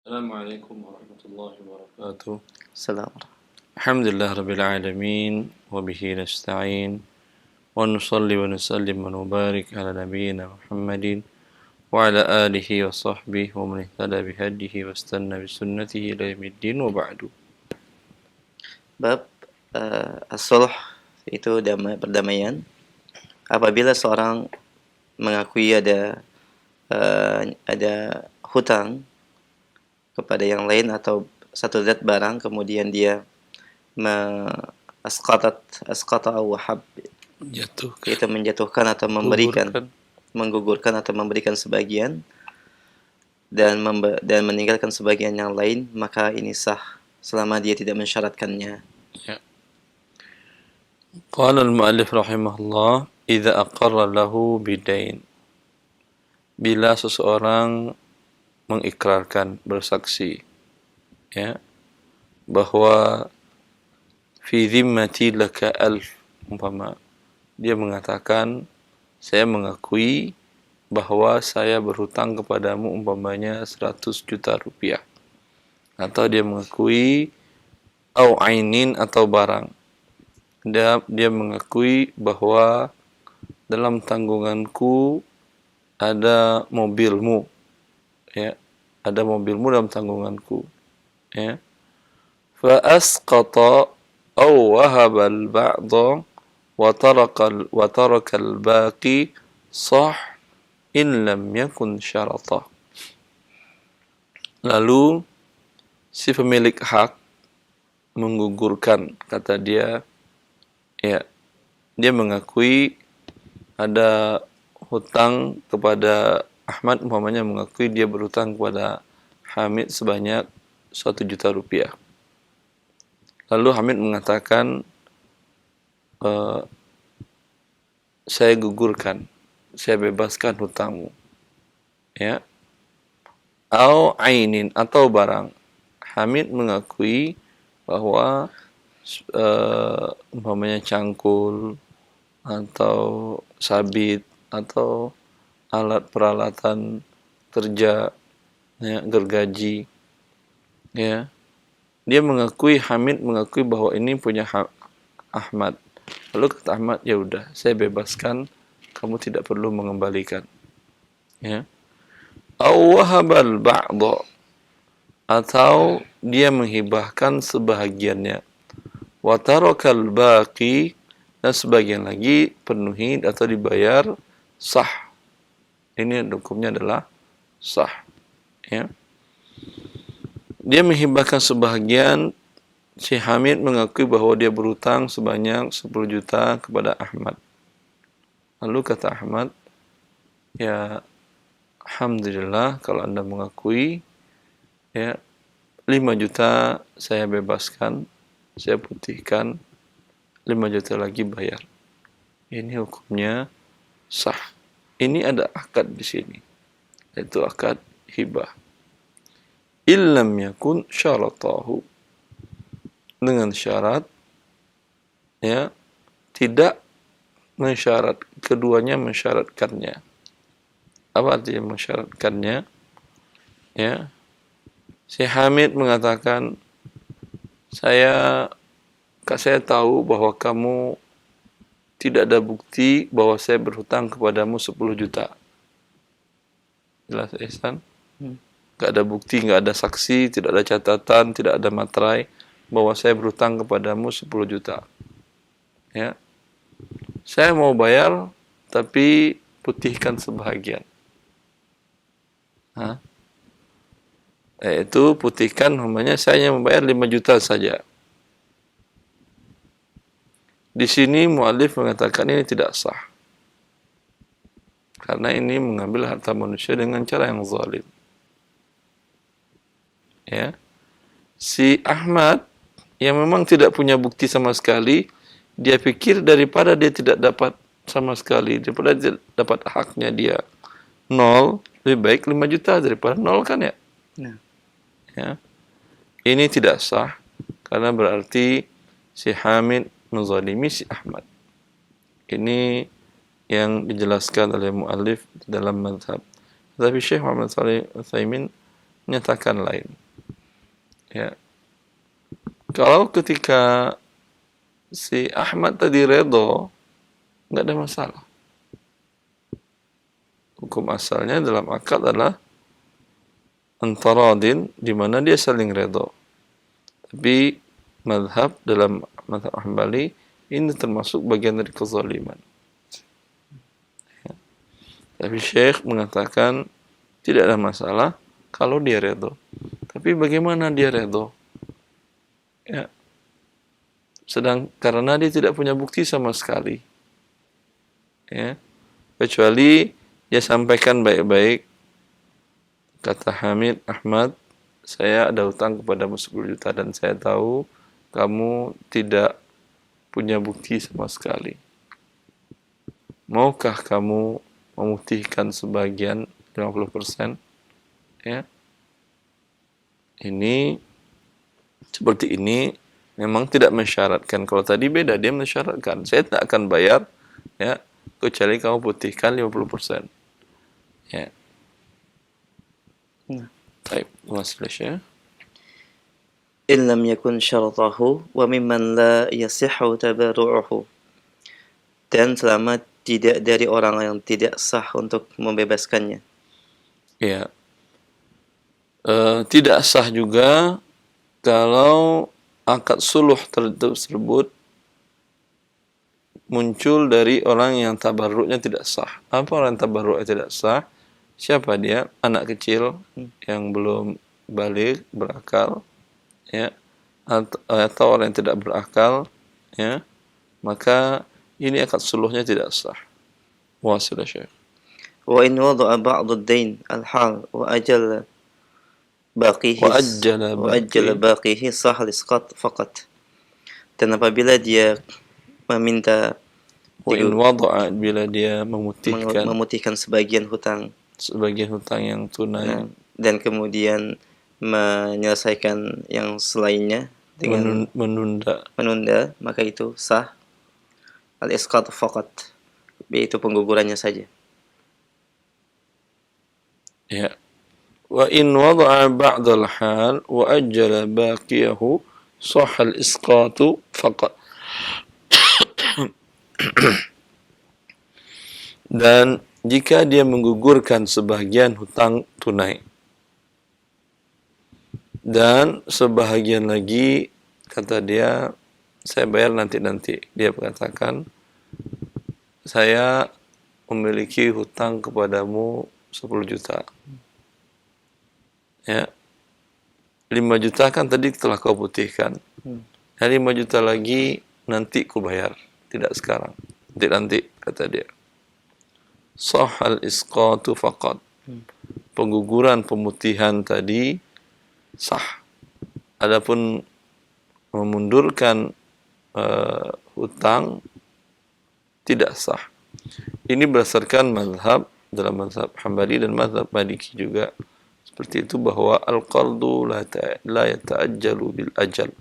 Assalamualaikum warahmatullahi wabarakatuh. Salam. Alhamdulillah rabbil alamin wa bihi nasta'in wa nusalli wa nusallim wa nubarik ala nabiyyina Muhammadin wa ala alihi wa sahbihi wa man ihtada bihadihi wa istanna bi sunnatihi ila yaumiddin wa ba'du. Bab as-sulh itu perdamaian. Apabila seorang mengakui ada hutang kepada yang lain atau satu zat barang, kemudian dia asqata aw wahab, Jatuhkan, itu menjatuhkan atau menggugurkan atau memberikan sebagian dan meninggalkan sebagian yang lain, maka ini sah selama dia tidak mensyaratkannya. Ya. Qala al-mu'allif rahimahullah, idza aqarra lahu bidain. Bila seseorang mengikrarkan, bersaksi, ya, bahwa fi zimmati laka alf, umpama dia mengatakan, saya mengakui bahwa saya berhutang kepadamu umpamanya 100 juta rupiah, atau dia mengakui au ainin, atau barang, dia mengakui bahwa dalam tanggunganku ada mobilmu, ya, ada mobilmu dalam tanggunganku, ya. Fa asqata aw wahaba al-ba'd wa taraka al-baqi sah in lam yakun syarata. Lalu si pemilik hak menggugurkan, kata dia, ya, dia mengakui ada hutang kepada Ahmad, umpamanya mengakui dia berhutang kepada Hamid sebanyak 1 juta rupiah. Lalu Hamid mengatakan, saya gugurkan, saya bebaskan hutangmu, ya. Au ainin, atau barang. Hamid mengakui bahwa umpamanya cangkul atau sabit atau alat peralatan kerja, ya, gergaji, ya. Dia mengakui, Hamid mengakui bahwa ini punya Ahmad. Lalu kata Ahmad, ya udah, saya bebaskan, kamu tidak perlu mengembalikan, ya. Aw wahabal ba'd, atau dia menghibahkan sebahagiannya. Wa tarakal baqi, dan sebagian lagi penuhi atau dibayar, sah. Ini hukumnya adalah sah, ya. Dia menghibahkan sebahagian, si Hamid mengakui bahwa dia berhutang sebanyak 10 juta kepada Ahmad. Lalu kata Ahmad, ya, alhamdulillah kalau Anda mengakui, ya, 5 juta saya bebaskan, saya putihkan, 5 juta lagi bayar. Ini hukumnya sah. Ini ada akad di sini, yaitu akad hibah. Illam yakun syaratahu, dengan syarat, ya, tidak mensyarat, keduanya mensyaratkannya. Apa artinya mensyaratkannya? Ya, si Hamid mengatakan, saya tahu bahwa kamu tidak ada bukti bahwa saya berhutang kepadamu 10 juta. Jelas, Ihsan? Gak ada bukti, gak ada saksi, tidak ada catatan, tidak ada materai bahwa saya berhutang kepadamu 10 juta. Ya. Saya mau bayar, tapi putihkan sebahagian. Itu putihkan, namanya saya hanya membayar 5 juta saja. Di sini mu'allif mengatakan ini tidak sah, karena ini mengambil harta manusia dengan cara yang zalim. Ya. Si Ahmad yang memang tidak punya bukti sama sekali, dia pikir daripada dia tidak dapat sama sekali, daripada dia dapat haknya dia 0, lebih baik 5 juta daripada 0, kan, ya? Ya. Ini tidak sah, karena berarti si Hamid menzalimi si Ahmad. Ini yang dijelaskan oleh mu'allif dalam mazhab. Tapi Syekh Muhammad Shalih Al-Utsaimin menyatakan lain. Ya. Kalau ketika si Ahmad tadi redho, nggak ada masalah. Hukum asalnya dalam akad adalah antaradin, di mana dia saling redho. Tapi mazhab dalam mazhab Hambali ini termasuk bagian dari kezaliman. Ya. Tapi Syekh mengatakan tidak ada masalah kalau dia redho. Tapi bagaimana dia redho? Ya. Karena dia tidak punya bukti sama sekali. Ya. Kecuali dia sampaikan baik-baik, kata Hamid, Ahmad, saya ada hutang kepadamu 10 juta dan saya tahu kamu tidak punya bukti sama sekali. Maukah kamu memutihkan sebagian 50%? Ya. Ini seperti ini memang tidak mensyaratkan. Kalau tadi beda, dia mensyaratkan. Saya tidak akan bayar, ya, kecuali kamu putihkan 50%. Ya. Baik, masalah. In lam yakun syaratahu wa mimman la yasihhu tabarru'uhu. Dan selama tidak dari orang yang tidak sah untuk membebaskannya. Ya. Tidak sah juga kalau akad suluh tersebut muncul dari orang yang tabarruknya tidak sah. Apa orang tabarruknya tidak sah? Siapa dia? Anak kecil yang belum balik, berakal, ya, atau orang yang tidak berakal, ya, maka ini akad suluhnya tidak sah. Wasilah Syekh. Wa in wada'a ba'd ad-dain al-hal wa ajala baqihi sah al-isqat faqat. Dan apabila dia meminta Wa in wada'a, bila dia memutihkan sebagian hutang yang tunai, dan kemudian menyelesaikan yang selainnya dengan menunda, maka itu sah al-isqat faqat, yaitu penggugurannya saja. Ya. Wa in wada'a ba'd al-hal wa ajjala baqiyahu sah al-isqatu faqat. Dan jika dia menggugurkan sebahagian hutang tunai dan sebahagian lagi kata dia saya bayar nanti, dia mengatakan saya memiliki hutang kepadamu 10 juta, ya, 5 juta kan tadi telah kau putihkan, 5 juta lagi nanti ku bayar, tidak sekarang, nanti kata dia. Sahal isqatu faqat. Pengguguran pemutihan tadi sah. Adapun memundurkan hutang tidak sah. Ini berdasarkan mazhab, dalam mazhab Hambali dan mazhab Maliki juga seperti itu, bahwa al-qardu la yata'ajjalu bil ajal.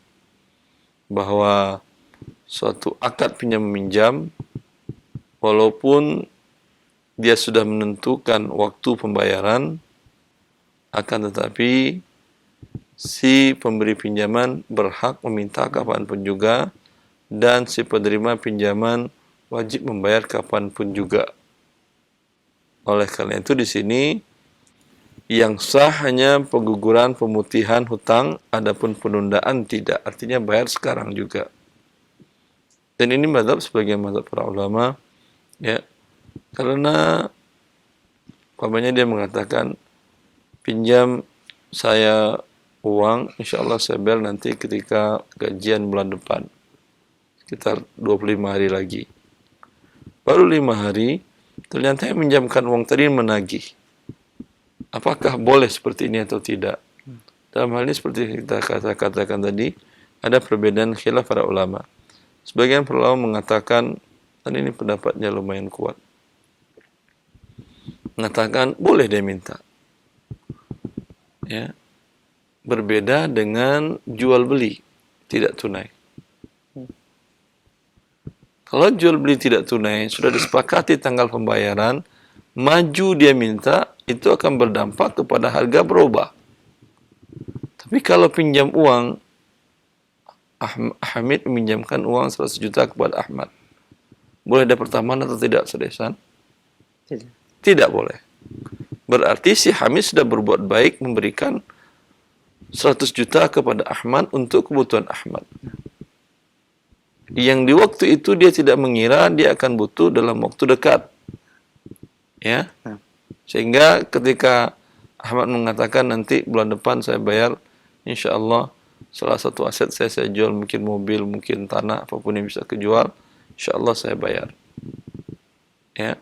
Bahwa suatu akad pinjam meminjam walaupun dia sudah menentukan waktu pembayaran, akan tetapi si pemberi pinjaman berhak meminta kapanpun juga, dan si penerima pinjaman wajib membayar kapanpun juga. Oleh karena itu di sini yang sah hanya pengguguran pemutihan hutang, adapun penundaan tidak. Artinya bayar sekarang juga. Dan ini mazhab sebagian mazhab para ulama, ya. Karena umpamanya dia mengatakan pinjam saya uang, insya Allah saya bayar nanti ketika gajian bulan depan, sekitar 25 hari lagi. Baru 5 hari ternyata yang minjamkan uang tadi menagih. Apakah boleh seperti ini atau tidak? Dalam hal ini seperti kita katakan tadi, ada perbedaan khilaf para ulama. Sebagian para ulama mengatakan, dan ini pendapatnya lumayan kuat, mengatakan boleh dia minta, ya, berbeda dengan jual beli tidak tunai. Kalau jual beli tidak tunai sudah disepakati tanggal pembayaran, maju dia minta, itu akan berdampak kepada harga berubah. Tapi kalau pinjam uang, Hamid meminjamkan uang 100 juta kepada Ahmad. Boleh dapat tambahan atau tidak, Sadesan? Tidak. Tidak boleh. Berarti si Hamid sudah berbuat baik memberikan 100 juta kepada Ahmad untuk kebutuhan Ahmad. Yang di waktu itu dia tidak mengira dia akan butuh dalam waktu dekat. Ya. Sehingga ketika Ahmad mengatakan nanti bulan depan saya bayar, insya Allah salah satu aset saya jual, mungkin mobil, mungkin tanah, apapun yang bisa kejual, insya Allah saya bayar. Ya.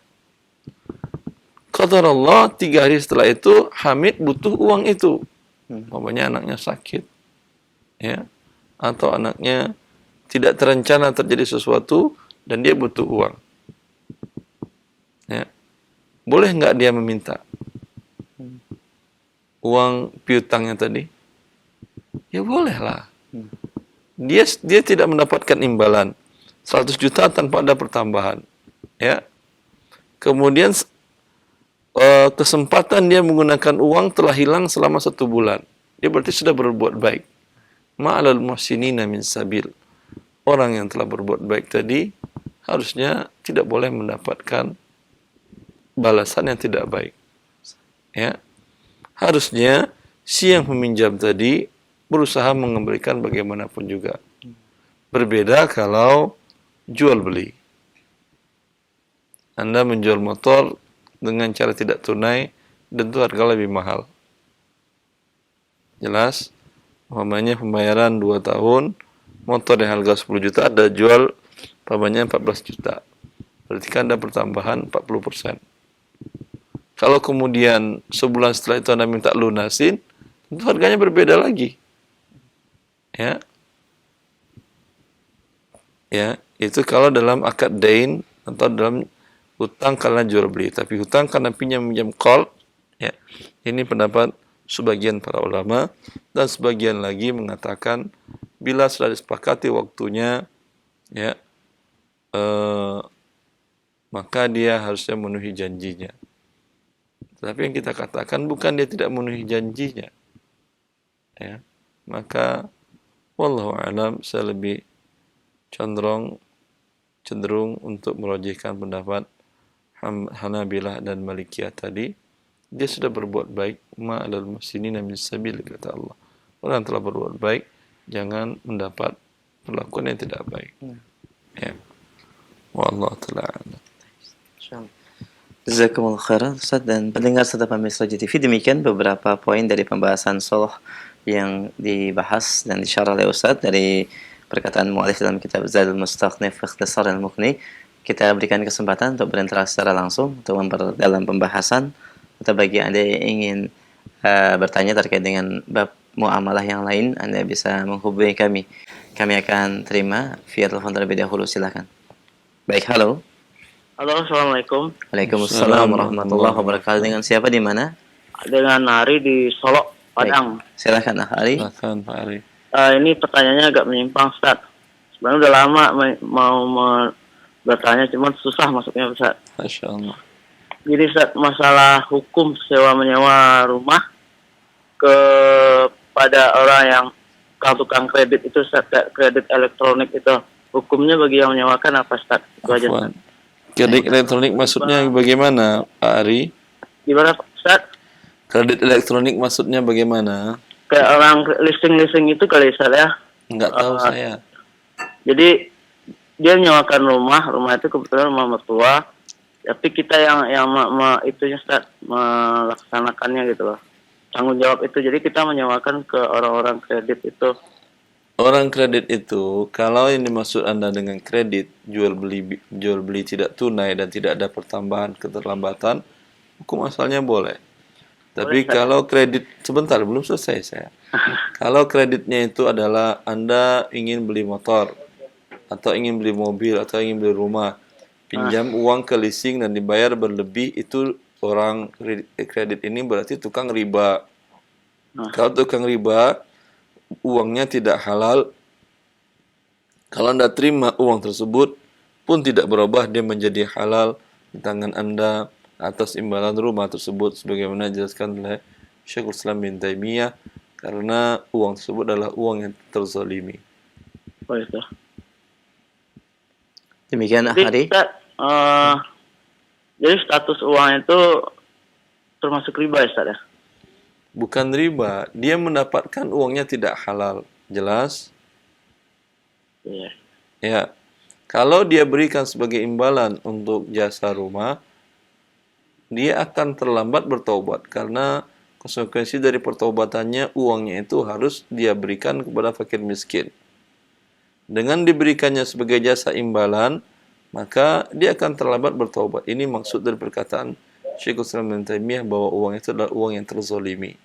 Qadar Allah, 3 hari setelah itu Hamid butuh uang itu. Umpamanya anaknya sakit, ya, atau anaknya tidak terencana terjadi sesuatu dan dia butuh uang. Ya. Boleh nggak dia meminta uang piutangnya tadi? Ya bolehlah. Dia tidak mendapatkan imbalan 100 juta tanpa ada pertambahan. Ya. Kemudian kesempatan dia menggunakan uang telah hilang selama 1 bulan. Dia berarti sudah berbuat baik. Ma'alal muhsinina min sabil. Orang yang telah berbuat baik tadi harusnya tidak boleh mendapatkan balasan yang tidak baik. Ya. Harusnya si yang meminjam tadi berusaha mengembalikan bagaimanapun juga. Berbeda kalau jual beli. Anda menjual motor dengan cara tidak tunai, tentu harga lebih mahal. Jelas? Umpamanya pembayaran 2 tahun, motor yang harga 10 juta, ada jual umpamanya 14 juta. Berarti kan ada pertambahan 40%. Kalau kemudian sebulan setelah itu Anda minta lunasin, tentu harganya berbeda lagi. Ya. Ya, itu kalau dalam akad dain atau dalam hutang karena jual beli, tapi hutang karena pinjam qard, ya. Ini pendapat sebagian para ulama dan sebagian lagi mengatakan bila sudah disepakati waktunya, ya, maka dia harusnya memenuhi janjinya. Tapi yang kita katakan bukan dia tidak memenuhi janjinya, ya. Maka wallahu alam, saya lebih cenderung untuk merajihkan pendapat Hanabilah dan Malikiyah tadi. Dia sudah berbuat baik, ma'alal muhsinina min sabil, kata Allah. Orang telah berbuat baik, jangan mendapat perlakuan yang tidak baik. Ya. Wallahu ta'ala. Jazakumullah khairan Ustaz, dan pendengar serta pemirsa JTV, demikian beberapa poin dari pembahasan soloh yang dibahas dan disyarah oleh Ustaz dari perkataan mu'alif dalam kitab Zadul Mustaqnif fi Ikhtisar al-Mughni. Kita berikan kesempatan untuk berinteraksi secara langsung untuk memperdalam pembahasan, atau bagi Anda yang ingin bertanya terkait dengan bab muamalah yang lain, Anda bisa menghubungi kami. Kami akan terima via telepon terlebih dahulu, silakan. Baik, halo. Halo, Assalamualaikum. Waalaikumsalam warahmatullahi wabarakatuh. Dengan siapa, di mana? Dengan Ari di Solo, Padang. Baik. Silakan, Ari. Silakan, Pak Ari. Ini pertanyaannya agak menyimpang, Ustaz. Sebenarnya udah lama mau bertanya, cuman susah masuknya, Ustaz. Masya Allah. Jadi, Ustaz, masalah hukum sewa-menyewa rumah kepada orang yang tukang kredit itu, Ustaz, kredit elektronik itu, hukumnya bagi yang menyewakan apa, Ustaz? Itu aja, Ustaz. Kredit elektronik maksudnya bagaimana, Pak Ari? Gimana, Ustaz? Kredit elektronik maksudnya bagaimana? Kayak orang leasing itu kali, Ustaz, ya. Enggak tahu saya. Jadi dia menyewakan rumah itu kebetulan rumah mertua, tapi kita yang itunya, Ustaz, melaksanakannya gitu loh, tanggung jawab itu. Jadi kita menyewakan ke orang-orang kredit itu. Orang kredit itu, kalau yang dimaksud Anda dengan kredit, jual beli tidak tunai dan tidak ada pertambahan keterlambatan, hukum asalnya boleh. Tapi Boleh, kalau kredit, sebentar, belum selesai saya. Kalau kreditnya itu adalah Anda ingin beli motor, atau ingin beli mobil, atau ingin beli rumah, pinjam uang ke leasing dan dibayar berlebih, itu orang kredit ini berarti tukang riba. Kalau tukang riba, uangnya tidak halal. Kalau Anda terima uang tersebut pun tidak berubah, dia menjadi halal di tangan Anda atas imbalan rumah tersebut, sebagaimana dijelaskan oleh Syekhul Islam bin Taimiyah karena uang tersebut adalah uang yang terzalimi. Oh itu. Demikian Jadi Hari. Ustaz, jadi status uang itu termasuk riba ya Ustaz ya? Bukan riba, dia mendapatkan uangnya tidak halal. Jelas? Iya. Ya. Kalau dia berikan sebagai imbalan untuk jasa rumah, dia akan terlambat bertaubat karena konsekuensi dari pertaubatannya uangnya itu harus dia berikan kepada fakir miskin. Dengan diberikannya sebagai jasa imbalan, maka dia akan terlambat bertaubat. Ini maksud dari perkataan Syekhul Islam Ibnu Taimiyah bahwa uang itu adalah uang yang terzalimi.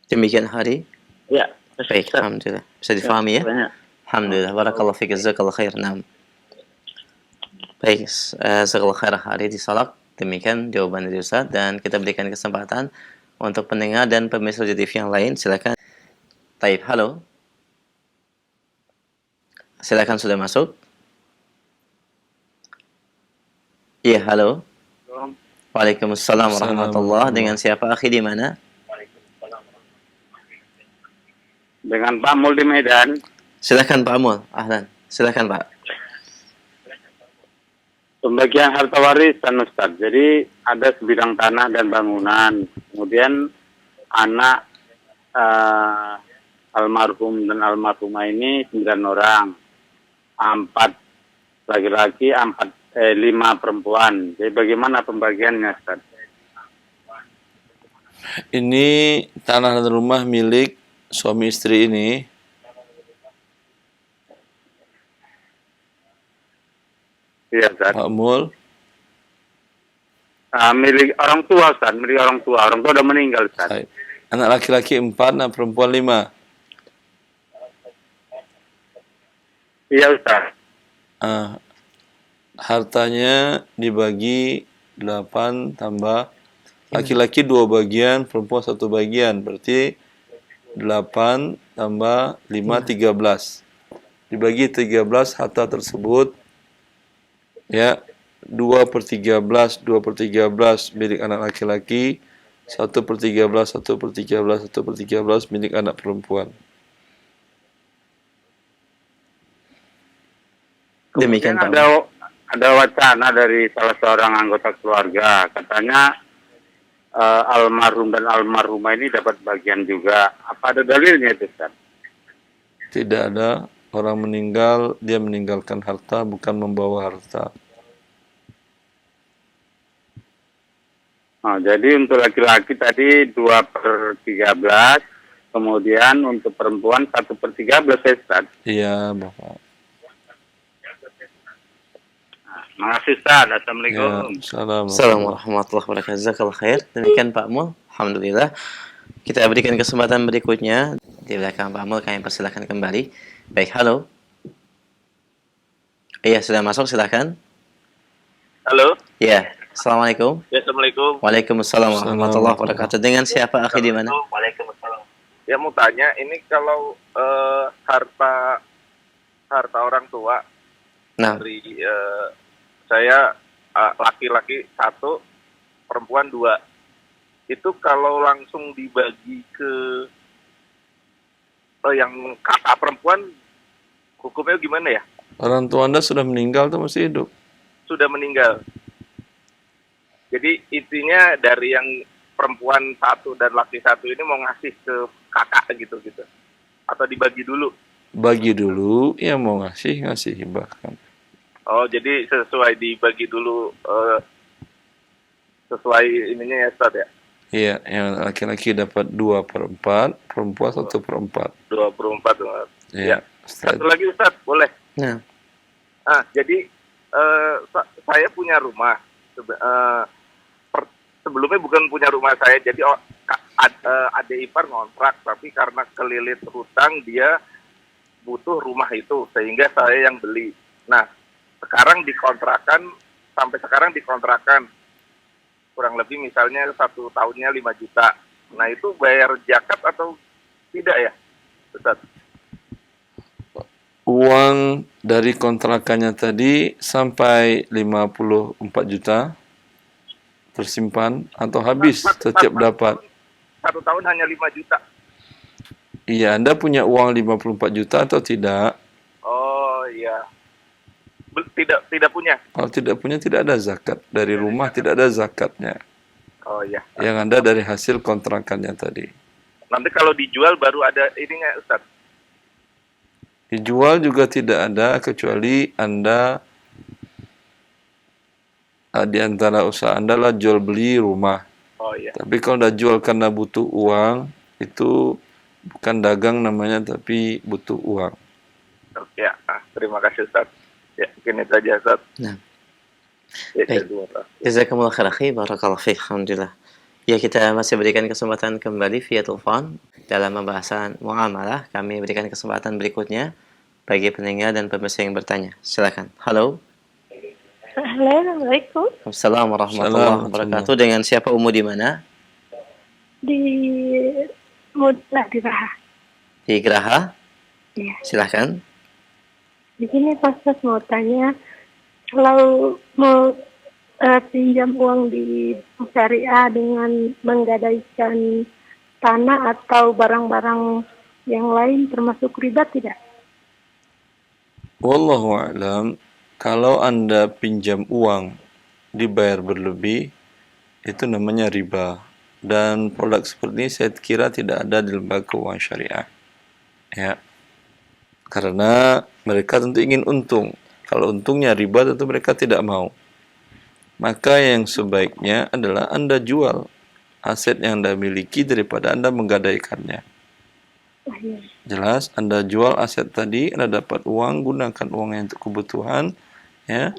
Demikian Hari. Ya. Baik, Ustaz. alhamdulillah. Bisa difahami ya? Banyak. Alhamdulillah. Barakallahu fiik, jazakallahu khair. Naam. Baik, jazakallahu khair Hari di Salak. Demikian jawaban dari Ustaz, dan kita berikan kesempatan untuk pendengar dan pemirsa TV yang lain. Silakan. Taib, halo. Silakan, sudah masuk. Iya, halo. Waalaikumsalam warahmatullahi. Dengan siapa akhi, di mana? Dengan Pak Mul di Medan. Silakan Pak Amul. Ahlan. Silakan Pak. Pembagian harta warisan Ustaz. Jadi ada sebidang tanah dan bangunan. Kemudian anak almarhum dan almarhumah ini 9 orang. 4 laki-laki, 5 perempuan. Jadi bagaimana pembagiannya Ustaz? Ini tanah dan rumah milik suami istri ini. Iya Ustaz. Pak Mul. Milik orang tua Ustaz, milik orang tua. Orang tua udah meninggal Ustaz. Baik. Anak laki-laki 4, anak perempuan 5. Iya Ustaz. Hartanya dibagi 8 tambah laki-laki 2 bagian, perempuan 1 bagian. Berarti 8 tambah 5, 13. Dibagi 13 harta tersebut, ya, 2/13 milik anak laki-laki, 1/13 1/13 milik anak perempuan. Demikian Pak. Ada wacana dari salah seorang anggota keluarga, katanya almarhum dan almarhumah ini dapat bagian juga. Apa ada dalilnya itu Ustaz? Tidak ada. Orang meninggal, dia meninggalkan harta, bukan membawa harta. Oh, jadi untuk laki-laki tadi 2/13, kemudian untuk perempuan 1/13 ya Ustaz. Iya, Bapak. Makasih Ustaz. Ya, Assalamualaikum. Assalamualaikum warahmatullahi wabarakatuh. Jazakallahu khair. Demikian Pak Mul. Alhamdulillah. Kita berikan kesempatan berikutnya. Di belakang Pak Mul, kami persilakan kembali. Baik, halo. Iya, sudah masuk, silakan. Halo. Iya, assalamualaikum. Ya, Assalamualaikum. Waalaikumsalam warahmatullahi wabarakatuh. Dengan siapa akhi, di mana? Waalaikumsalam. Ya mau tanya, ini kalau harta orang tua Nah, dari saya laki-laki 1, perempuan 2. Itu kalau langsung dibagi ke yang kakak perempuan, hukumnya gimana ya? orang tua Anda sudah meninggal atau masih hidup? Sudah meninggal. Jadi intinya dari yang perempuan 1 dan laki 1 ini mau ngasih ke kakak gitu. Atau dibagi dulu? Bagi dulu, ya mau ngasih hibahkan. Oh, jadi sesuai dibagi dulu sesuai ininya ya Ustaz ya? Iya, yang laki-laki dapat 2/4, perempuan 1/4. 2/4. Iya, Ustaz. Satu lagi Ustaz, boleh? nah, Jadi saya punya rumah. Sebelumnya bukan punya rumah saya, jadi adik ipar ngontrak, tapi karena kelilit hutang dia butuh rumah itu, sehingga saya yang beli. Nah, sampai sekarang dikontrakan kurang lebih misalnya 1 tahunnya 5 juta. Nah, itu bayar zakat atau tidak ya, Ustaz? Uang dari kontrakannya tadi sampai 54 juta. tersimpan atau habis setiap dapat? 1 tahun hanya 5 juta. Iya, Anda punya uang 54 juta atau tidak? Oh iya. Tidak punya. Kalau tidak punya, tidak ada zakat. Dari rumah tidak ada zakatnya. Oh iya. Yang Anda dari hasil kontrakannya tadi. Nanti kalau dijual baru ada ininya Ustaz. Dijual juga tidak ada, kecuali Anda di antara usaha Anda lah jual beli rumah. Oh iya. Tapi kalau udah jual karena butuh uang, itu bukan dagang namanya, tapi butuh uang. Ya, terima kasih Ustaz. Ya, mungkin itu aja Ustaz. Nah. Ya, Baik. Jazakumullah khair akhi, barakallahu fiik. Alhamdulillah. Ya, kita masih berikan kesempatan kembali via telepon dalam pembahasan muamalah. Kami berikan kesempatan berikutnya bagi pendengar dan pemirsa yang bertanya. Silakan. Halo. Halo, Assalamualaikum. Assalamualaikum warahmatullahi wabarakatuh. Dengan siapa, Umu, di mana? Di Mudla di Raha. Di Geraha? Iya. Silahkan. Begini Pak Ustaz mau tanya, kalau mau pinjam uang di syariah dengan menggadaikan tanah atau barang-barang yang lain termasuk riba tidak? Wallahu a'lam. Kalau Anda pinjam uang dibayar berlebih, itu namanya riba. Dan produk seperti ini saya kira tidak ada di lembaga keuangan syariah. Ya. Karena mereka tentu ingin untung. Kalau untungnya riba, tentu mereka tidak mau. Maka yang sebaiknya adalah Anda jual aset yang Anda miliki daripada Anda menggadaikannya. Jelas, Anda jual aset tadi, Anda dapat uang, gunakan uangnya untuk kebutuhan, ya.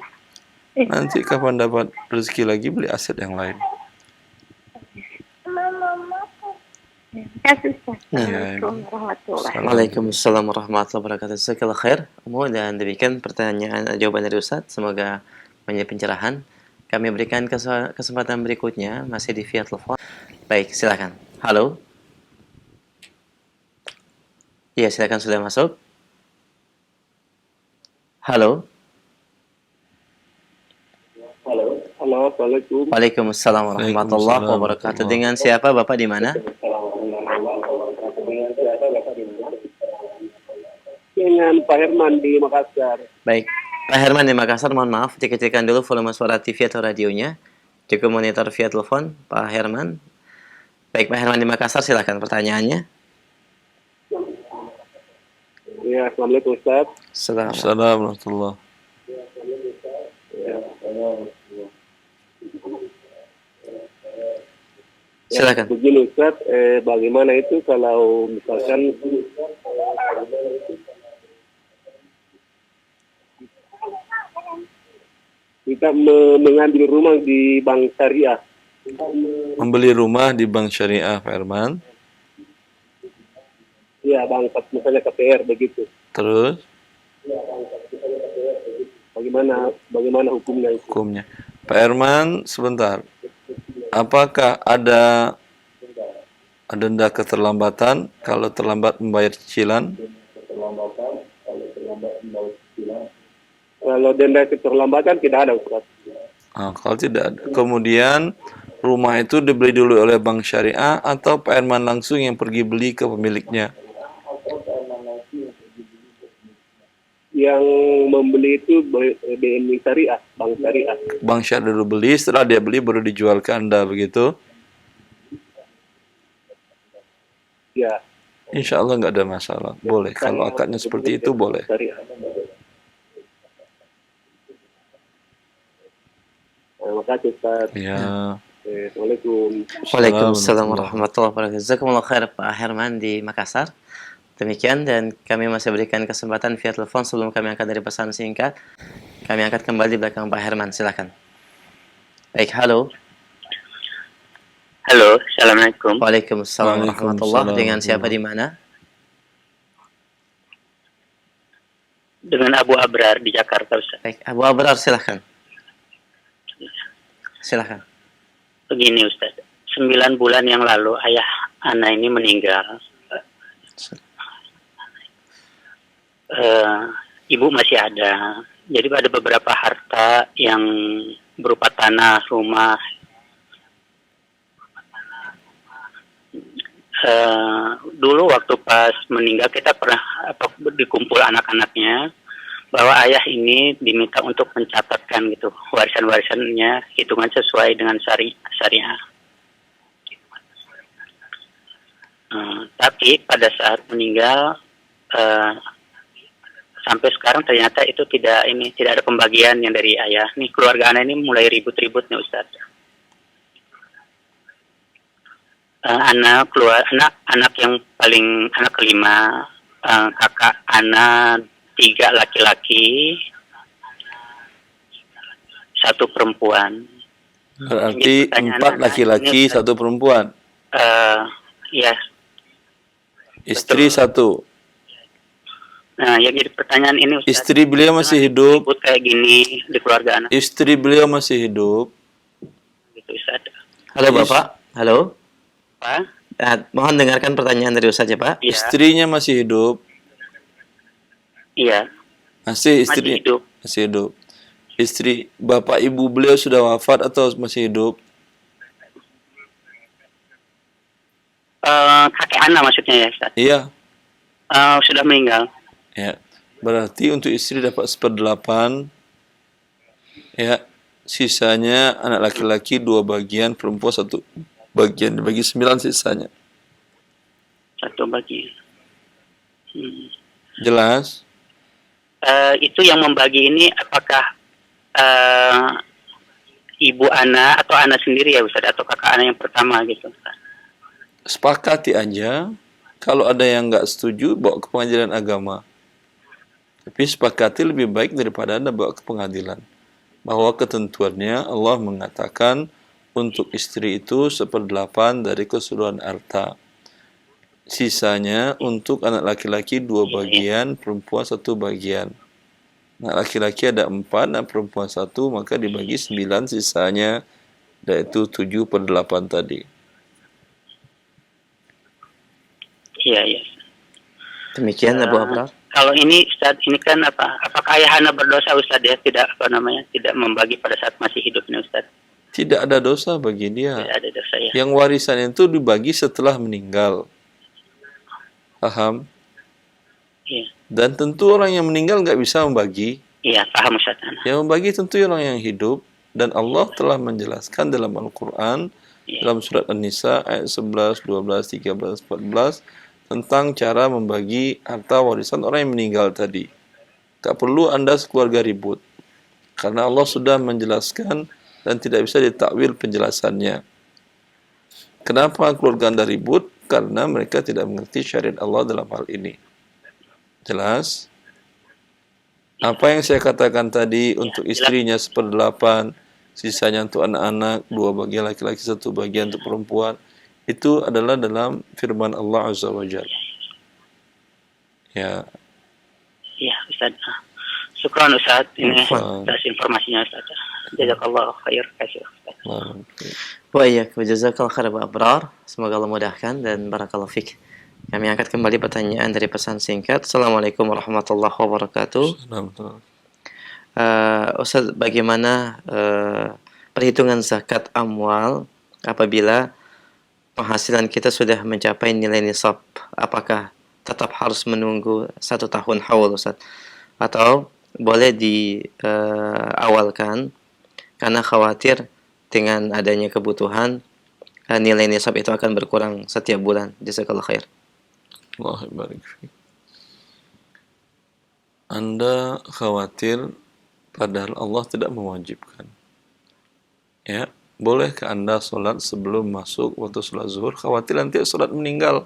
Nanti kapan dapat rezeki lagi, beli aset yang lain. Terima kasih Ustaz. Assalamualaikum warahmatullahi wabarakatuh. Waalaikumsalam warahmatullahi wabarakatuh. Jazakallahu khair, Umu, dan demikian pertanyaan jawaban dari Ustaz. Semoga menjadi pencerahan. Kami berikan kesempatan berikutnya masih di via telepon. Baik, silakan. Halo. Iya, silakan, sudah masuk. Halo. Halo, Assalamualaikum. Waalaikumsalam warahmatullahi wabarakatuh. Dengan siapa, Bapak, di mana? Dengan Pak Herman di Makassar. Baik, Pak Herman di Makassar, mohon maaf, dikecilkan dulu volume suara TV atau radionya. Cukup monitor via telepon, Pak Herman. Baik, Pak Herman di Makassar, silakan pertanyaannya. Ya, Assalamualaikum Ustaz. Assalamualaikum. Silakan. Begini Ustaz, bagaimana itu kalau misalkan kita mengambil rumah di bank syariah? Membeli rumah di bank syariah, Pak Herman. Ya, bank misalnya KPR begitu. Terus? Bagaimana hukumnya itu? Hukumnya. Pak Herman, sebentar. Apakah ada denda keterlambatan kalau terlambat membayar cicilan? Kalau denda keterlambatan tidak ada Ustaz. Kalau tidak ada. Kemudian rumah itu dibeli dulu oleh bank syariah atau Pak Herman langsung yang pergi beli ke pemiliknya? Yang membeli itu BNI Syariah, Bank Syariah. Bank syariah dulu beli, setelah dia beli baru dijual ke Anda, begitu? Ya. Insya Allah nggak ada masalah. Boleh. Kalau akadnya seperti itu, boleh. Syariah. Terima kasih Ustaz. Ya. Assalamualaikum. Waalaikumsalam warahmatullahi wabarakatuh. Jazakumullah khair, Pak Herman di Makassar. Demikian, dan kami masih berikan kesempatan via telepon sebelum kami angkat dari pesan singkat. Kami angkat kembali belakang Pak Herman, silakan. Baik, halo. Halo, Assalamualaikum. Waalaikumsalam warahmatullahi wabarakatuh. Dengan siapa, di mana? Dengan Abu Abrar di Jakarta, Ustaz. Baik, Abu Abrar, silakan. Silakan. Begini Ustaz, 9 bulan yang lalu ayah anak ini meninggal. Ibu masih ada. Jadi ada beberapa harta yang berupa tanah, rumah dulu waktu pas meninggal kita pernah dikumpul anak-anaknya bahwa ayah ini diminta untuk mencatatkan gitu warisan-warisannya hitungan sesuai dengan syariah. Tapi pada saat meninggal sampai sekarang ternyata itu tidak ada pembagian yang dari ayah. Nih keluarga anak ini mulai ribut-ribut nih Ustaz. Anak yang paling anak kelima, kakak anak 3 laki-laki, 1 perempuan. Berarti 4 laki-laki, 1 perempuan. Ya. Istri 1. Nah, yang jadi pertanyaan ini Ustaz. Istri beliau masih hidup. Ribut kayak gini di keluarga anak. Istri beliau masih hidup. Gitu Ustaz. Halo Bapak. Halo. Pak? Mohon dengarkan pertanyaan dari Ustaz ya Pak. Ya. Istrinya masih hidup. Iya. Masih istri. Masih hidup. Masih hidup. Istri bapak ibu beliau sudah wafat atau masih hidup? Kakek anak maksudnya ya Ustaz. Iya. Sudah meninggal. Ya. Berarti untuk istri dapat 1/8. Ya. Sisanya anak laki-laki 2 bagian, perempuan 1 bagian, dibagi 9 sisanya. 1 bagian. Jelas? Itu yang membagi ini apakah ibu anak atau anak sendiri ya Ustaz atau kakak anak yang pertama gitu Ustaz? Sepakati aja. Kalau ada yang nggak setuju, bawa ke pengadilan agama. Tapi sepakati lebih baik daripada Anda bawa ke pengadilan. Bahwa ketentuannya Allah mengatakan untuk istri itu 1/8 dari keseluruhan harta. Sisanya untuk anak laki-laki 2 bagian, perempuan 1 bagian. Anak laki-laki ada 4, anak perempuan 1, maka dibagi 9 sisanya, yaitu 7/8 tadi. Iya, iya. Demikian Abu Abrar. Kalau ini Ustaz, ini kan apakah ayah anak berdosa Ustaz ya? Tidak tidak membagi pada saat masih hidup ini Ustaz. Tidak ada dosa bagi dia. Tidak ada dosa ya. Yang warisan itu dibagi setelah meninggal. Paham? Iya. Dan tentu orang yang meninggal nggak bisa membagi. Iya, paham Ustaz. Yang membagi tentu orang yang hidup. Dan Allah telah menjelaskan dalam Al-Quran, dalam surat An-Nisa ayat 11, 12, 13, 14, tentang cara membagi harta warisan orang yang meninggal tadi. Tak perlu Anda sekeluarga ribut. Karena Allah sudah menjelaskan dan tidak bisa ditakwil penjelasannya. Kenapa keluarga Anda ribut? Karena mereka tidak mengerti syariat Allah dalam hal ini. Jelas? Apa yang saya katakan tadi untuk istrinya 1/8, sisanya untuk anak-anak, 2 bagian laki-laki, 1 bagian untuk perempuan, itu adalah dalam firman Allah Azza wa Jalla. Ya. Iya, Ustaz. Syukran Ustaz ini atas informasinya Ustaz. Jazakallahu khair. Kasih Ustaz. Wa iyyakum jazakallahu khair Abu Abrar. Semoga Allah mudahkan dan barakallahu fik. Kami angkat kembali pertanyaan dari pesan singkat. Assalamualaikum warahmatullahi wabarakatuh. Ustaz, bagaimana perhitungan zakat amwal apabila penghasilan kita sudah mencapai nilai nisab? Apakah tetap harus menunggu 1 tahun haul Ustaz? Atau boleh diawalkan karena khawatir dengan adanya kebutuhan nilai nisab itu akan berkurang setiap bulan. Jazakallahu khair. Allah barik fiik. Anda khawatir padahal Allah tidak mewajibkan. Ya, bolehkah Anda sholat sebelum masuk waktu sholat zuhur? Khawatir nanti sholat meninggal.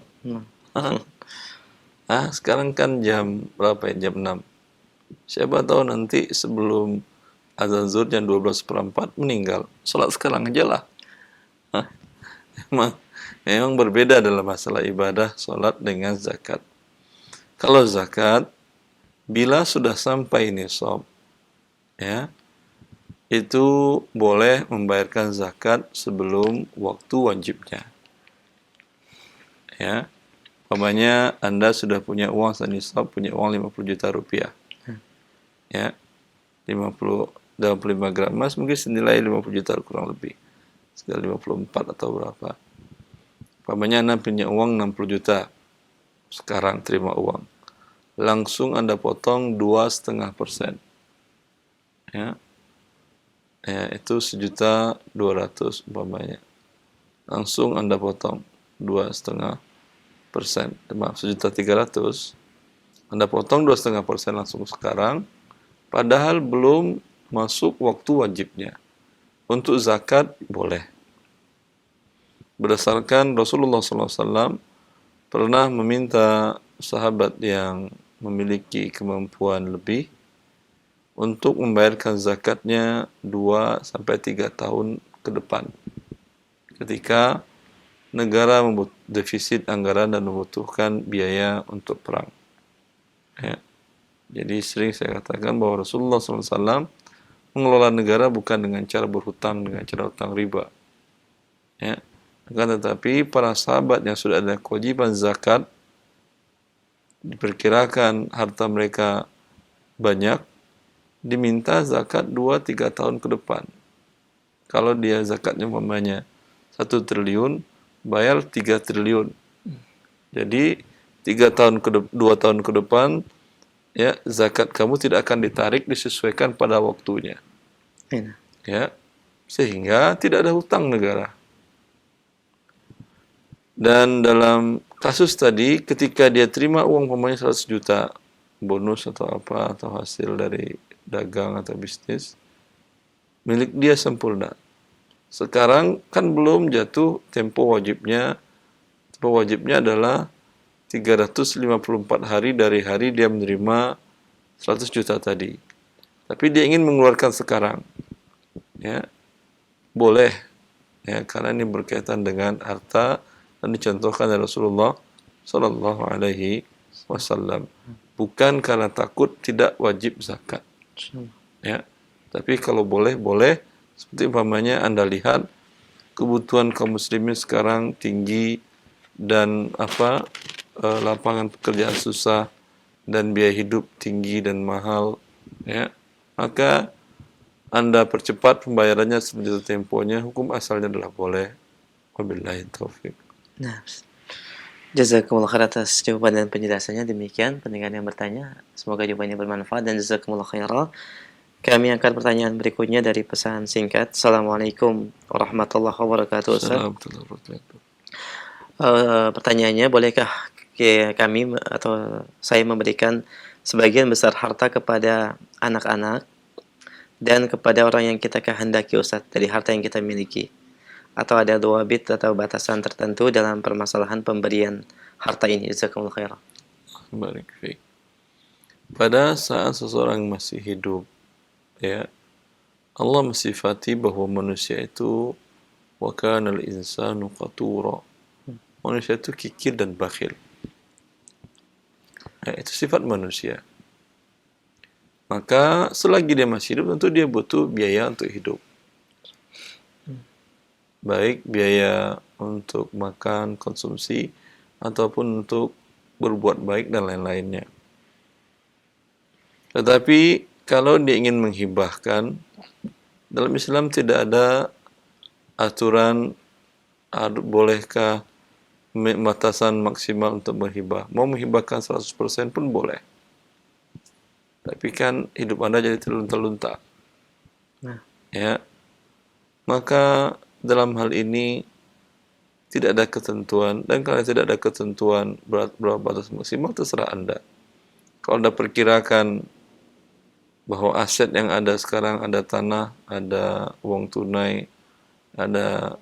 Sekarang kan jam berapa ya? Jam 6. Siapa tahu nanti sebelum azan zuhur jam 12:04 meninggal. Sholat sekarang aja lah. Memang berbeda dalam masalah ibadah sholat dengan zakat. Kalau zakat, bila sudah sampai nisab, ya, itu boleh membayarkan zakat sebelum waktu wajibnya. Ya, umpamanya Anda sudah punya uang senisab, punya uang 50 juta rupiah. Ya, 25 gram emas mungkin senilai 50 juta kurang lebih. Sekitar 54 atau berapa. Umpamanya Anda punya uang 60 juta. Sekarang terima uang. Langsung Anda potong 2,5%. Ya. Ya, itu 1.200.000 umpamanya. Langsung Anda potong 2,5%. Maaf, 1.300.000. Anda potong 2,5% langsung sekarang, padahal belum masuk waktu wajibnya. Untuk zakat boleh. Berdasarkan Rasulullah SAW pernah meminta sahabat yang memiliki kemampuan lebih untuk membayarkan zakatnya 2-3 tahun ke depan. Ketika negara defisit anggaran dan membutuhkan biaya untuk perang. Ya. Jadi sering saya katakan bahwa Rasulullah SAW mengelola negara bukan dengan cara berhutang, dengan cara hutang riba. Ya. Akan tetapi para sahabat yang sudah ada kewajiban zakat, diperkirakan harta mereka banyak, diminta zakat 2-3 tahun ke depan. Kalau dia zakatnya umpamanya 1 triliun, bayar 3 triliun. Jadi 2 tahun ke depan, ya, zakat kamu tidak akan ditarik, disesuaikan pada waktunya. Ya, sehingga tidak ada hutang negara. Dan dalam kasus tadi, ketika dia terima uang umpamanya 100 juta, bonus atau apa, atau hasil dari dagang atau bisnis, milik dia sempurna. Sekarang kan belum jatuh tempo wajibnya. Tempo wajibnya adalah 354 hari dari hari dia menerima 100 juta tadi. Tapi dia ingin mengeluarkan sekarang. Ya, boleh. Ya, karena ini berkaitan dengan harta dan dicontohkan oleh Rasulullah Sallallahu Alaihi Wasallam. Bukan karena takut tidak wajib zakat. Ya, tapi kalau boleh, boleh. Seperti umpamanya Anda lihat kebutuhan kaum muslimin sekarang tinggi dan lapangan pekerjaan susah dan biaya hidup tinggi dan mahal, ya, maka Anda percepat pembayarannya sebelum temponya. Hukum asalnya adalah boleh. Wabillahi taufik. Nah, jazakumullah khair atas jawaban dan penjelasannya. Demikian pendengar yang bertanya, semoga jawabannya bermanfaat dan jazakumullah khairan. Kami angkat pertanyaan berikutnya dari pesan singkat. Assalamualaikum warahmatullahi wabarakatuh. Pertanyaannya, bolehkah kami atau saya memberikan sebagian besar harta kepada anak-anak dan kepada orang yang kita kehendaki, Ustaz, dari harta yang kita miliki? Atau ada bit atau batasan tertentu dalam permasalahan pemberian harta ini? Jazakumullah khairan. Barik fiik. Pada saat seseorang masih hidup, ya, Allah mensifati bahwa manusia itu wa kana al-insanu qatura. Manusia itu kikir dan bakhil. Ya, itu sifat manusia. Maka selagi dia masih hidup, tentu dia butuh biaya untuk hidup. Baik biaya untuk makan, konsumsi, ataupun untuk berbuat baik dan lain-lainnya. Tetapi kalau dia ingin menghibahkan, dalam Islam tidak ada aturan bolehkah batasan maksimal untuk menghibah. Mau menghibahkan 100% pun boleh. Tapi kan hidup Anda jadi terlunta-lunta. Nah. Ya. Maka dalam hal ini tidak ada ketentuan, dan kalau tidak ada ketentuan berapa batas maksimal, terserah Anda. Kalau Anda perkirakan bahwa aset yang ada sekarang, ada tanah, ada uang tunai, ada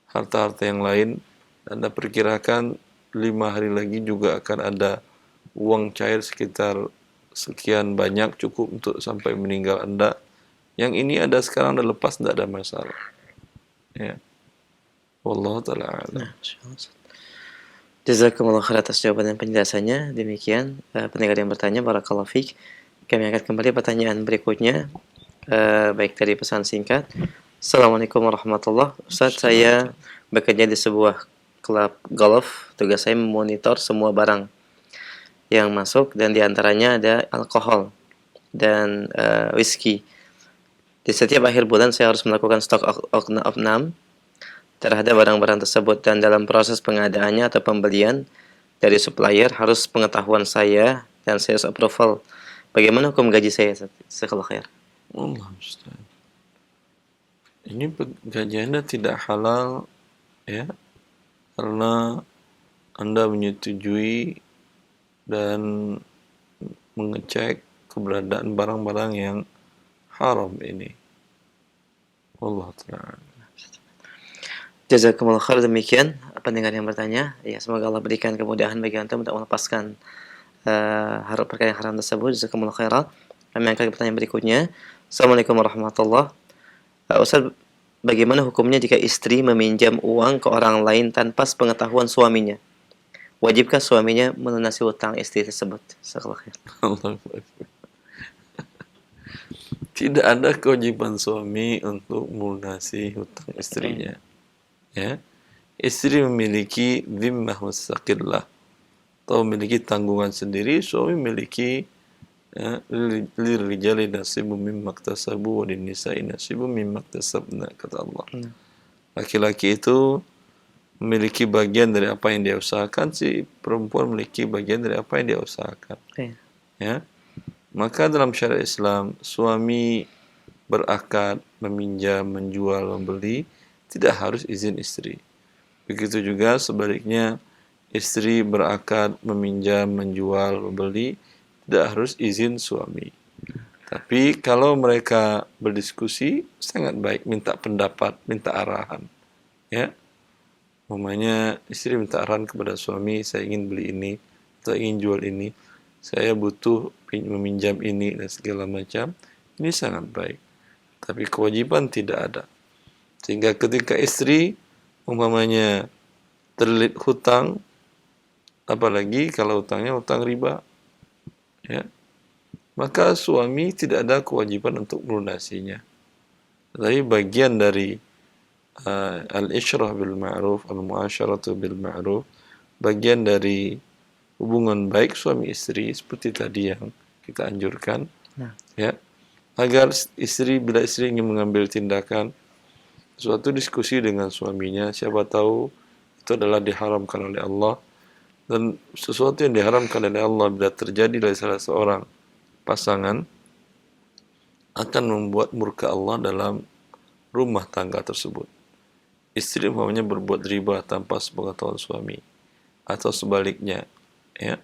harta-harta yang lain, Anda perkirakan 5 hari lagi juga akan ada uang cair sekitar sekian banyak, cukup untuk sampai meninggal Anda. Yang ini ada sekarang, Anda lepas, tidak ada masalah. Ya. Wallahu ta'ala a'lam. Jazakumullah khair atas jawaban dan penjelasannya. Demikian pendengar yang bertanya, barakallahu fiik. Kami angkat kembali pertanyaan berikutnya, baik dari pesan singkat. Assalamualaikum warahmatullahi wabarakatuh. Ustaz, saya bekerja di sebuah klub golf. Tugas saya memonitor semua barang yang masuk, dan diantaranya ada alkohol dan whisky. Di setiap akhir bulan saya harus melakukan stok opnam. terhadap barang-barang tersebut, dan dalam proses pengadaannya atau pembelian dari supplier harus pengetahuan saya dan sales approval. Bagaimana hukum gaji saya, Ustaz? Jazakallahu khair. Allah Ustaz. Ini gajiannya tidak halal ya, karena Anda menyetujui dan mengecek keberadaan barang-barang yang haram ini. Allah Ta'ala. Jazakumullah khair. Demikian pendengar yang bertanya. Ya, semoga Allah berikan kemudahan bagi antum untuk melepaskan perkara yang haram tersebut. Jazakumullah khairan. Kami angkat ke pertanyaan berikutnya. Assalamualaikum warahmatullahi wabarakatuh. Ustaz, bagaimana hukumnya jika istri meminjam uang ke orang lain tanpa sepengetahuan suaminya? Wajibkah suaminya melunasi hutang istri tersebut? Jazakallah khair. Allah Akbar. Tidak ada kewajiban suami untuk melunasi hutang istrinya. Ya, istri memiliki dhimmah mustaqillah atau memiliki tanggungan sendiri. Suami memiliki lirijali nasibun mimma iktasabu wa linnisa'i nasibun mimma iktasabna, kata Allah. Laki-laki itu memiliki bagian dari apa yang dia usahakan, si perempuan memiliki bagian dari apa yang dia usahakan. Ya, maka dalam syariat Islam, suami berakad meminjam, menjual, membeli tidak harus izin istri. Begitu juga sebaliknya, istri berakad meminjam, menjual, membeli tidak harus izin suami. Tapi kalau mereka berdiskusi sangat baik, minta pendapat, minta arahan. Ya, umpamanya istri minta arahan kepada suami, saya ingin beli ini atau ingin jual ini, saya butuh meminjam ini dan segala macam. Ini sangat baik. Tapi kewajiban tidak ada. Sehingga ketika istri umpamanya terlilit hutang, apalagi kalau hutangnya hutang riba, ya, maka suami tidak ada kewajiban untuk melunasinya. Tapi bagian dari al-isyrah bil ma'ruf, al-mu'asyaratu bil ma'ruf, bagian dari hubungan baik suami istri seperti tadi yang kita anjurkan, ya, agar istri, bila istri ingin mengambil tindakan, suatu diskusi dengan suaminya, siapa tahu itu adalah diharamkan oleh Allah, dan sesuatu yang diharamkan oleh Allah bila terjadi dari salah seorang pasangan akan membuat murka Allah dalam rumah tangga tersebut. Istri umpamanya berbuat riba tanpa sepengetahuan suami atau sebaliknya, ya,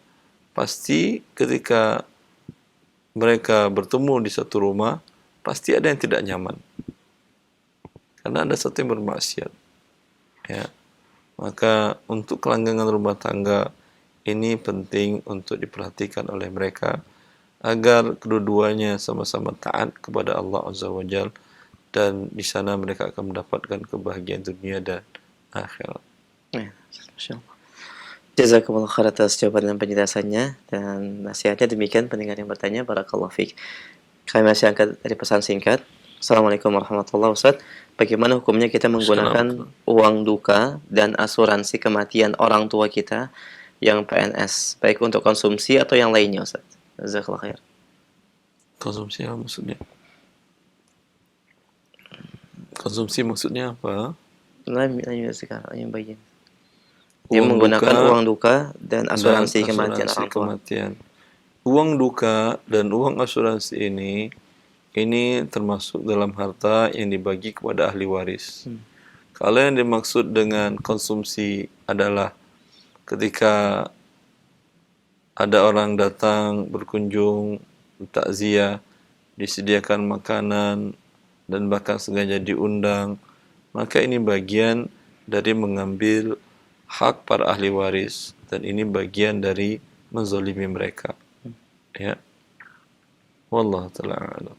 pasti ketika mereka bertemu di satu rumah pasti ada yang tidak nyaman. Karena ada satu yang bermaksiat. Ya. Maka untuk kelanggengan rumah tangga ini penting untuk diperhatikan oleh mereka agar kedua-duanya sama-sama taat kepada Allah Azza wa Jalla, dan di sana mereka akan mendapatkan kebahagiaan dunia dan akhirat. Ya, masyaallah. Jazakumullah khair atas jawaban dan penjelasannya dan nasihatnya. Demikian pendengar yang bertanya, barakallahu fiik. Kami masih angkat dari pesan singkat. Assalamualaikum warahmatullahi wabarakatuh. Bagaimana hukumnya kita menggunakan uang duka dan asuransi kematian orang tua kita yang PNS, baik untuk konsumsi atau yang lainnya, Ustaz? Jazakallahu khair. Konsumsi apa maksudnya? Konsumsi maksudnya apa? Yang bagian. Dia menggunakan uang duka dan asuransi kematian orang tua. Uang duka dan uang asuransi ini termasuk dalam harta yang dibagi kepada ahli waris. Kalau yang dimaksud dengan konsumsi adalah ketika ada orang datang berkunjung, takziah, disediakan makanan dan bahkan sengaja diundang, maka ini bagian dari mengambil hak para ahli waris, dan ini bagian dari menzalimi mereka. Ya. Wallahu ta'ala a'lam.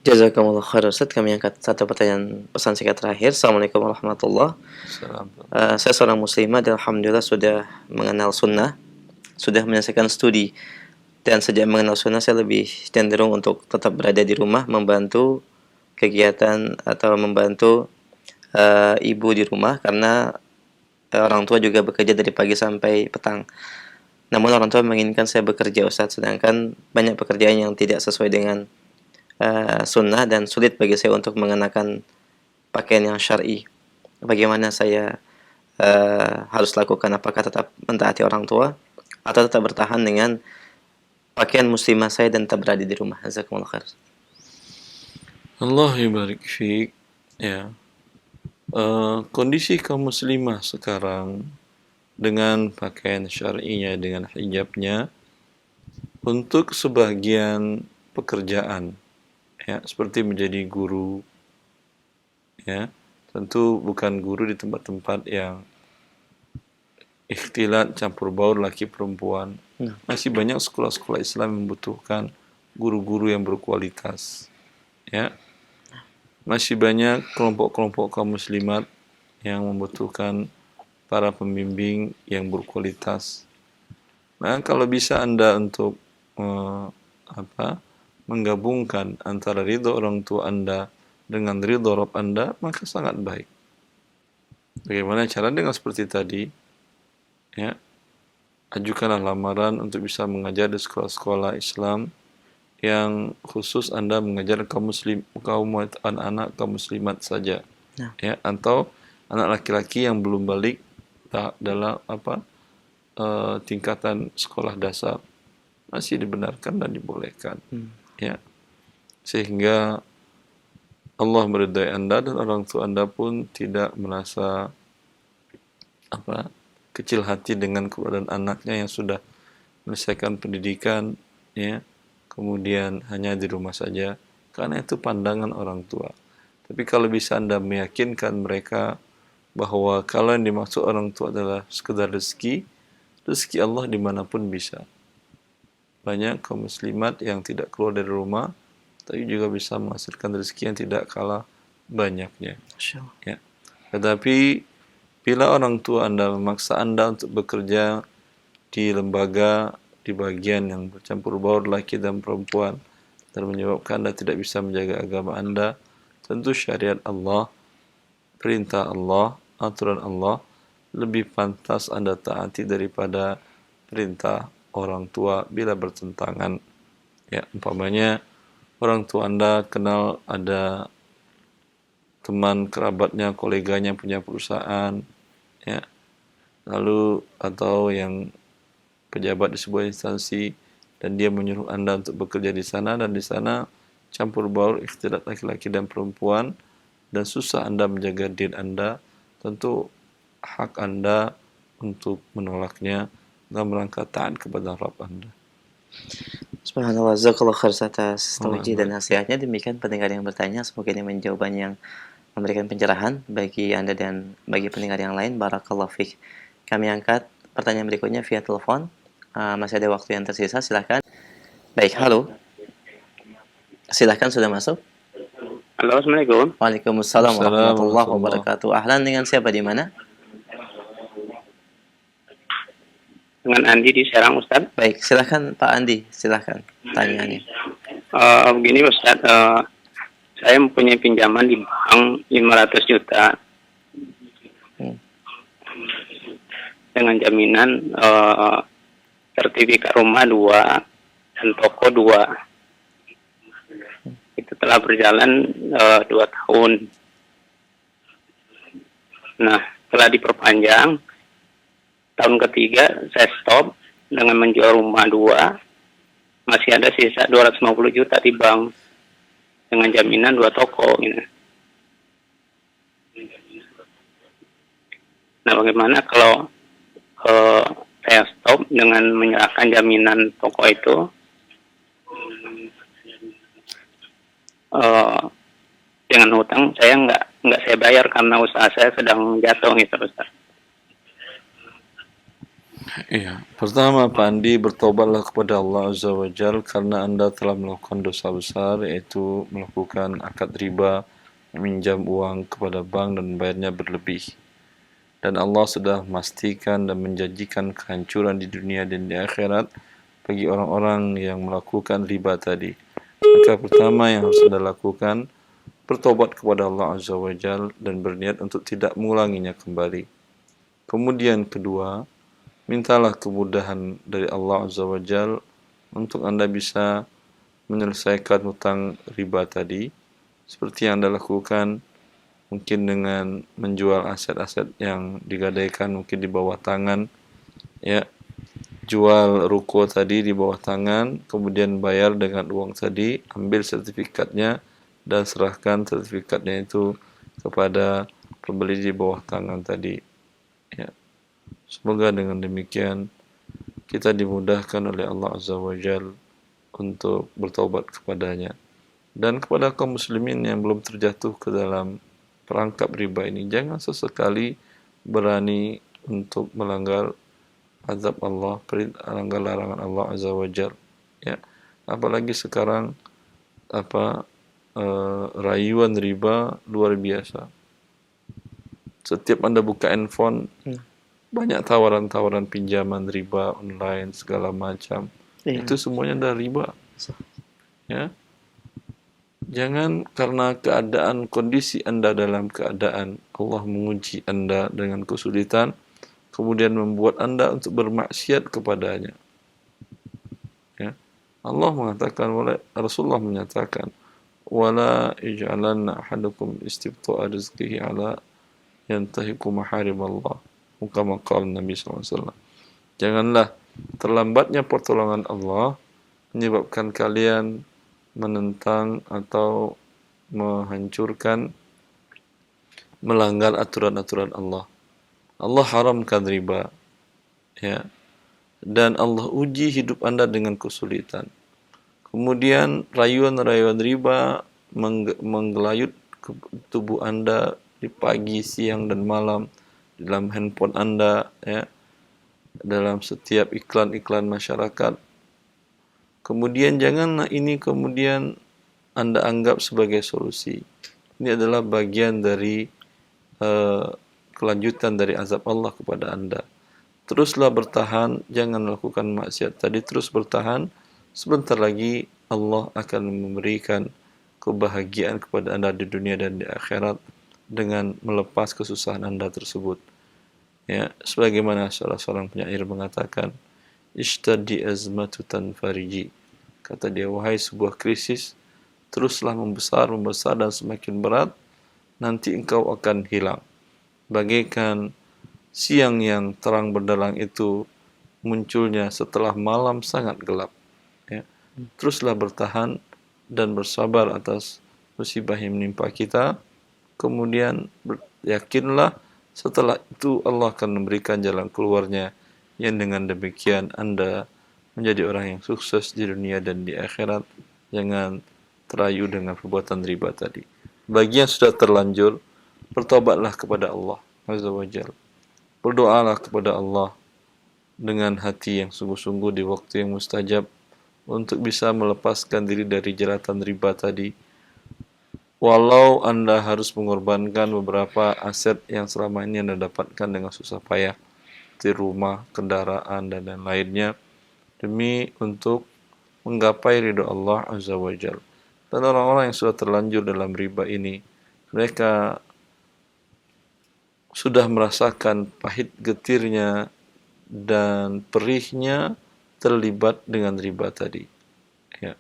Jazakumullah khair, Ustaz. Kami angkat satu pertanyaan pesan singkat terakhir. Assalamualaikum warahmatullahi wabarakatuh. Saya seorang muslimah dan alhamdulillah sudah mengenal sunnah, sudah menyelesaikan studi, dan sejak mengenal sunnah saya lebih cenderung untuk tetap berada di rumah, membantu kegiatan atau membantu ibu di rumah, karena orang tua juga bekerja dari pagi sampai petang. Namun orang tua menginginkan saya bekerja, Ustaz, sedangkan banyak pekerjaan yang tidak sesuai dengan sunnah dan sulit bagi saya untuk mengenakan pakaian yang syar'i. bagaimana saya harus lakukan? Apakah tetap mentaati orang tua atau tetap bertahan dengan pakaian muslimah saya dan tetap berada di rumah? Jazakumullah khair. Allah yubarik fiik. Ya. Kondisi kaum muslimah sekarang dengan pakaian syar'inya, dengan hijabnya, untuk sebagian pekerjaan, ya, seperti menjadi guru, ya, tentu bukan guru di tempat-tempat yang ikhtilat campur baur laki perempuan. Masih banyak sekolah-sekolah Islam yang membutuhkan guru-guru yang berkualitas, ya. Masih banyak kelompok-kelompok kaum muslimat yang membutuhkan para pembimbing yang berkualitas. Nah, kalau bisa Anda untuk menggabungkan antara ridho orang tua Anda dengan ridho Rabb Anda, maka sangat baik. Bagaimana cara? Dengan seperti tadi, ya, ajukanlah lamaran untuk bisa mengajar di sekolah-sekolah Islam yang khusus Anda mengajar kaum anak-anak kaum muslimat saja, ya, atau anak laki-laki yang belum balik dalam tingkatan sekolah dasar, masih dibenarkan dan dibolehkan, ya, sehingga Allah meridai Anda dan orang tua Anda pun tidak merasa kecil hati dengan keberadaan anaknya yang sudah menyelesaikan pendidikan, ya, kemudian hanya di rumah saja, karena itu pandangan orang tua. Tapi kalau bisa Anda meyakinkan mereka bahwa kalau yang dimaksud orang tua adalah sekedar rezeki Allah dimanapun bisa. Banyak kaum muslimat yang tidak keluar dari rumah, tapi juga bisa menghasilkan rezeki yang tidak kalah banyaknya. Ya. Tetapi bila orang tua Anda memaksa Anda untuk bekerja di lembaga, di bagian yang bercampur baur laki dan perempuan, dan menyebabkan Anda tidak bisa menjaga agama Anda, tentu syariat Allah, perintah Allah, aturan Allah lebih pantas Anda taati daripada perintah orang tua bila bertentangan. Ya, umpamanya orang tua Anda kenal ada teman kerabatnya, koleganya punya perusahaan, ya, lalu atau yang pejabat di sebuah instansi, dan dia menyuruh Anda untuk bekerja di sana, dan di sana campur baur ikhtilat laki-laki dan perempuan, dan susah Anda menjaga diri Anda, tentu hak Anda untuk menolaknya dalam rangka taat kepada Rabb Anda. Subhanallah, jazakallah khair atas tauji dan nasihatnya. Demikian pendengar yang bertanya, semoga ini menjadi jawaban yang memberikan pencerahan bagi Anda dan bagi pendengar yang lain. Barakallahu fiik. Kami angkat pertanyaan berikutnya via telepon. Masih ada waktu yang tersisa, silahkan. Baik, halo. Silahkan, sudah masuk. Halo, Assalamualaikum. Waalaikumsalam warahmatullahi wabarakatuh. Ahlan, dengan siapa di mana? Dengan Andi di Serang, Ustaz. Baik, silahkan Pak Andi, silahkan tanyaannya. Begini Ustaz, saya mempunyai pinjaman di bank 500 juta dengan jaminan sertifikat rumah 2 dan toko 2. Itu telah berjalan 2 tahun. Nah, setelah diperpanjang, tahun ketiga saya stop dengan menjual rumah 2, masih ada sisa 250 juta di bank dengan jaminan 2 toko. Gitu. Nah, bagaimana kalau saya stop dengan menyerahkan jaminan toko itu? Dengan hutang saya nggak saya bayar karena usaha saya sedang jatuh gitu, Ustaz. Iya, pertama Pak Andi, bertobatlah kepada Allah Azza wa Jal karena Anda telah melakukan dosa besar, yaitu melakukan akad riba, meminjam uang kepada bank dan membayarnya berlebih. Dan Allah sudah memastikan dan menjanjikan kehancuran di dunia dan di akhirat bagi orang-orang yang melakukan riba tadi. Maka pertama yang harus Anda lakukan, bertobat kepada Allah Azza wa Jal dan berniat untuk tidak mengulanginya kembali. Kemudian kedua, mintalah kemudahan dari Allah Azza wa Jal untuk Anda bisa menyelesaikan hutang riba tadi, seperti yang Anda lakukan mungkin dengan menjual aset-aset yang digadaikan mungkin di bawah tangan, ya, jual ruko tadi di bawah tangan, kemudian bayar dengan uang tadi, ambil sertifikatnya dan serahkan sertifikatnya itu kepada pembeli di bawah tangan tadi, ya. Semoga dengan demikian kita dimudahkan oleh Allah Azza wa Jal untuk bertaubat kepadanya. Dan kepada kaum muslimin yang belum terjatuh ke dalam perangkap riba ini, jangan sesekali berani untuk melanggar azab Allah, melanggar larangan Allah Azza wa Jal, ya. Apalagi sekarang rayuan riba luar biasa. Setiap Anda buka handphone, banyak tawaran-tawaran pinjaman riba online segala macam. Itu semuanya dari riba. Ya. Jangan karena keadaan kondisi Anda dalam keadaan Allah menguji Anda dengan kesulitan, kemudian membuat Anda untuk bermaksiat kepadanya. Ya. Allah mengatakan, Rasulullah menyatakan, wala ij'alanna ahadukum istibta'a rizqihi ala yantahiku maharim Allah. Kama qala Nabi SAW. Janganlah terlambatnya pertolongan Allah menyebabkan kalian menentang atau menghancurkan, melanggar aturan-aturan Allah. Allah haramkan riba, ya, dan Allah uji hidup Anda dengan kesulitan. Kemudian rayuan-rayuan riba menggelayut ke tubuh Anda di pagi, siang, dan malam, dalam handphone Anda, ya, dalam setiap iklan-iklan masyarakat. Kemudian janganlah ini kemudian Anda anggap sebagai solusi. Ini adalah bagian dari kelanjutan dari azab Allah kepada Anda. Teruslah bertahan, jangan melakukan maksiat tadi, terus bertahan. Sebentar lagi Allah akan memberikan kebahagiaan kepada Anda di dunia dan di akhirat dengan melepas kesusahan Anda tersebut. Ya, sebagaimana salah seorang penyair mengatakan, ishtadi azmatu tanfariji. Kata dia, wahai sebuah krisis, teruslah membesar dan semakin berat, nanti engkau akan hilang. Bagaikan siang yang terang benderang itu munculnya setelah malam sangat gelap. Ya. Teruslah bertahan dan bersabar atas musibah yang menimpa kita. Kemudian yakinlah setelah itu Allah akan memberikan jalan keluarnya, yang dengan demikian Anda menjadi orang yang sukses di dunia dan di akhirat. Jangan terayu dengan perbuatan riba tadi. Bagi yang sudah terlanjur, bertobatlah kepada Allah Azza wa Jalla. Berdoalah kepada Allah dengan hati yang sungguh-sungguh di waktu yang mustajab untuk bisa melepaskan diri dari jeratan riba tadi. Walau Anda harus mengorbankan beberapa aset yang selama ini Anda dapatkan dengan susah payah, di rumah, kendaraan, dan lain-lainnya, demi untuk menggapai ridho Allah Azza wa Jalla. Dan orang-orang yang sudah terlanjur dalam riba ini, mereka sudah merasakan pahit getirnya dan perihnya terlibat dengan riba tadi. Ya.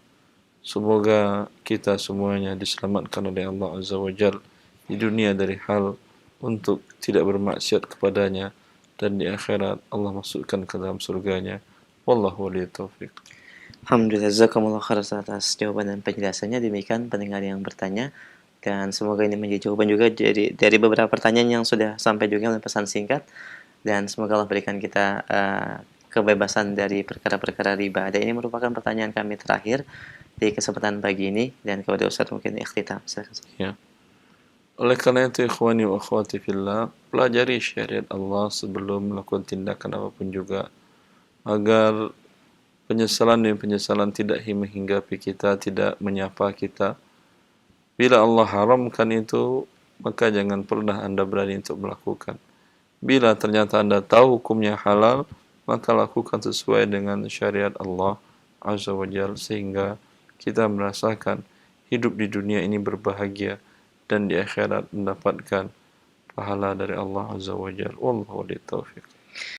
Semoga kita semuanya diselamatkan oleh Allah Azza wa Jalla di dunia dari hal untuk tidak bermaksiat kepadanya, dan di akhirat Allah masukkan ke dalam surganya. Wallahu waliyut taufiq. Alhamdulillah, jazakumullah khair atas jawaban dan penjelasannya. Demikian pendengar yang bertanya, dan semoga ini menjadi jawaban juga dari beberapa pertanyaan yang sudah sampai juga dalam pesan singkat, dan semoga Allah berikan kita kebebasan dari perkara-perkara riba. Dan ini merupakan pertanyaan kami terakhir di kesempatan pagi ini, dan kepada Ustaz mungkin ikhtitam. Ya. Oleh karena itu, ikhwani wa akhwati fillah, pelajari syariat Allah sebelum melakukan tindakan apapun juga, agar penyesalan dan penyesalan tidak menghinggapi kita, tidak menyapa kita. Bila Allah haramkan itu, maka jangan pernah Anda berani untuk melakukan. Bila ternyata Anda tahu hukumnya halal, maka lakukan sesuai dengan syariat Allah Azza wa Jalla, sehingga kita merasakan hidup di dunia ini berbahagia dan di akhirat mendapatkan pahala dari Allah Azza wa Jalla. Wallahu a'lam.